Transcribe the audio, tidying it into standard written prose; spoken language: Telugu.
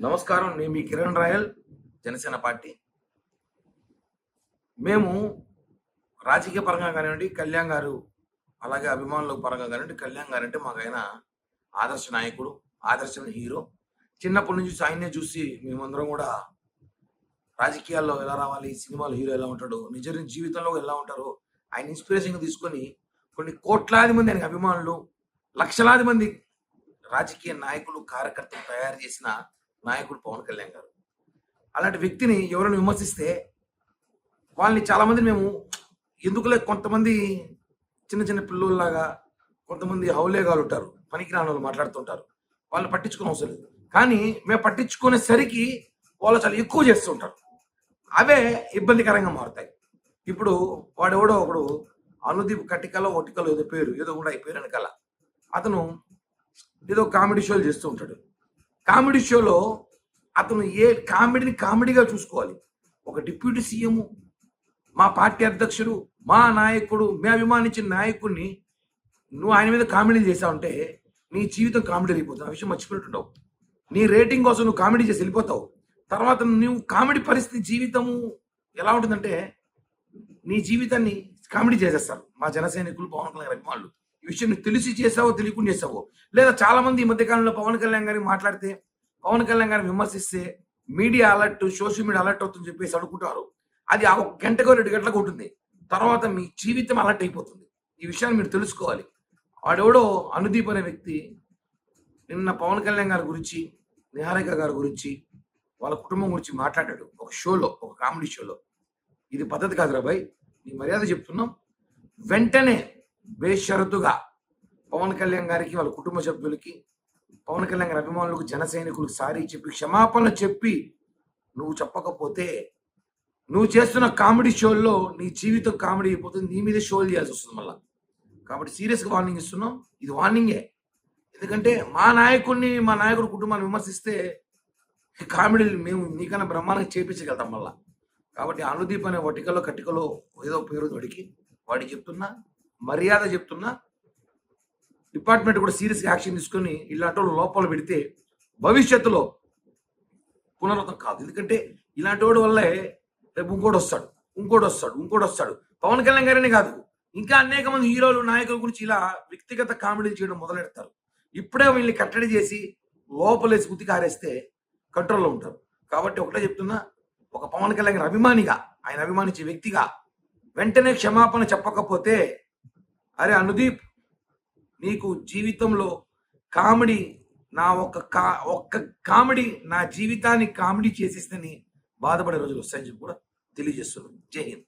నమస్కారం. నేను మీ కిరణ్ రాయల్, జనసేన పార్టీ. మేము రాజకీయ పరంగా కానివ్వండి, కళ్యాణ్ గారు అలాగే అభిమానుల పరంగా కానివ్వండి, కళ్యాణ్ గారు అంటే మాకైన ఆదర్శ నాయకుడు, ఆదర్శమైన హీరో. చిన్నప్పటి నుంచి ఆయన్నే చూసి మేమందరం కూడా రాజకీయాల్లో ఎలా రావాలి, సినిమాలో హీరో ఎలా ఉంటాడు, నిజ జీవితంలో ఎలా ఉంటారో ఆయన ఇన్స్పిరేషన్గా తీసుకొని కొన్ని కోట్లాది మంది ఆయనకు అభిమానులు, లక్షలాది మంది రాజకీయ నాయకులు, కార్యకర్తలు తయారు చేసిన నాయకుడు పవన్ కళ్యాణ్ గారు. అలాంటి వ్యక్తిని ఎవరైనా విమర్శిస్తే వాళ్ళని చాలామంది మేము ఎందుకులే, కొంతమంది చిన్న చిన్న పిల్లోల్లాగా, కొంతమంది హౌలేగాలు ఉంటారు, పనికిరాని వాళ్ళు మాట్లాడుతుంటారు, వాళ్ళని పట్టించుకునే అవసరం లేదు. కానీ మేము పట్టించుకునేసరికి వాళ్ళు చాలా ఎక్కువ చేస్తుంటారు. అవే ఇబ్బందికరంగా మారుతాయి. ఇప్పుడు వాడెవడో ఒకడు అనుదీప్ కటికలో ఒటికలో ఏదో పేరు ఏదో కూడా పేరు వెనకాల అతను ఏదో కామెడీ షోలు చేస్తూ ఉంటాడు. కామెడీ షోలో అతను ఏ కామెడీని కామెడీగా చూసుకోవాలి. ఒక డిప్యూటీ సీఎం, మా పార్టీ అధ్యక్షుడు, మా నాయకుడు, మేము అభిమానించిన నాయకుడిని నువ్వు ఆయన మీద కామెడీ చేసావంటే నీ జీవితం కామెడీ అయిపోతుంది. ఆ విషయం మర్చిపోతుంటావు. నీ రేటింగ్ కోసం నువ్వు కామెడీ చేసి వెళ్ళిపోతావు. తర్వాత నువ్వు కామెడీ పరిస్థితి జీవితము ఎలా ఉంటుందంటే నీ జీవితాన్ని కామెడీ చేసేస్తారు మా జన సైనికులు, పవన్ కళ్యాణ్ అభిమానులు. ఈ విషయం నువ్వు తెలిసి చేసావో తెలియకుండా చేసావో. లేదా చాలా మంది ఈ మధ్యకాలంలో పవన్ కళ్యాణ్ గారిని మాట్లాడితే, పవన్ కళ్యాణ్ గారిని విమర్శిస్తే media alert, social media alert అవుతుందని చెప్పేసి అడుగుతారు. అది ఆ 1 గంటకో 2 గంటలకు ఉంటుంది. తర్వాత మీ జీవితం అలర్ట్ అయిపోతుంది. ఈ విషయాన్ని మీరు తెలుసుకోవాలి. వాడెవడో అనుదీప్ అనే వ్యక్తి నిన్న పవన్ కళ్యాణ్ గారి గురించి, నిహారిక గారి గురించి, వాళ్ళ కుటుంబం గురించి మాట్లాడాడు ఒక షోలో, ఒక కామెడీ షోలో. ఇది పద్ధతి కాదురా భయ్, నీ మర్యాద చెప్తున్నాం. వెంటనే బేషరతుగా పవన్ కళ్యాణ్ గారికి, వాళ్ళ కుటుంబ సభ్యులకి, పవన్ కళ్యాణ్ గారి అభిమానులకు, జన సైనికులకు సారీ చెప్పి, క్షమాపణ చెప్పి, నువ్వు చెప్పకపోతే నువ్వు చేస్తున్న కామెడీ షోల్లో నీ జీవితం కామెడీ అయిపోతుంది. నీ మీద షోలు చేయాల్సి వస్తుంది మళ్ళీ. కాబట్టి సీరియస్గా వార్నింగ్ ఇస్తున్నాం. ఇది వార్నింగే. ఎందుకంటే మా నాయకుడిని, మా నాయకుడి కుటుంబాన్ని విమర్శిస్తే కామెడీలు మేము నీకన్నా బ్రహ్మాండంగా చేపించగలుగుతాం మళ్ళా. కాబట్టి అనుదీప్ అనే వటికలో కటికలో ఏదో పేరు వాడికి చెప్తున్నా, మర్యాద చెప్తున్నా. డిపార్ట్మెంట్ కూడా సీరియస్గా యాక్షన్ తీసుకొని ఇలాంటి వాళ్ళు లోపల పెడితే భవిష్యత్తులో పునరావృతం కాదు. ఎందుకంటే ఇలాంటి వాడి వల్లే రేపు ఇంకోటి వస్తాడు. పవన్ కళ్యాణ్ గారనే కాదు, ఇంకా అనేక మంది హీరోలు, నాయకుల గురించి ఇలా వ్యక్తిగత కామెడీలు చేయడం మొదలెడతారు. ఇప్పుడే వీళ్ళని కట్టడి చేసి లోపలేసి ఉతికి ఆరేస్తే కంట్రోల్లో ఉంటారు. కాబట్టి ఒకటే చెప్తున్నా, ఒక పవన్ కళ్యాణ్ గారి అభిమానిగా, ఆయన అభిమానించే వ్యక్తిగా వెంటనే క్షమాపణ చెప్పకపోతే, అరే అనుదీప్, నీకు జీవితంలో కామెడీ, నా ఒక్క కామెడీ నా జీవితాన్ని కామెడీ చేసేస్తని బాధపడే రోజులు వస్తాయని చెప్పి కూడా తెలియజేస్తున్నాను. జై హింద్.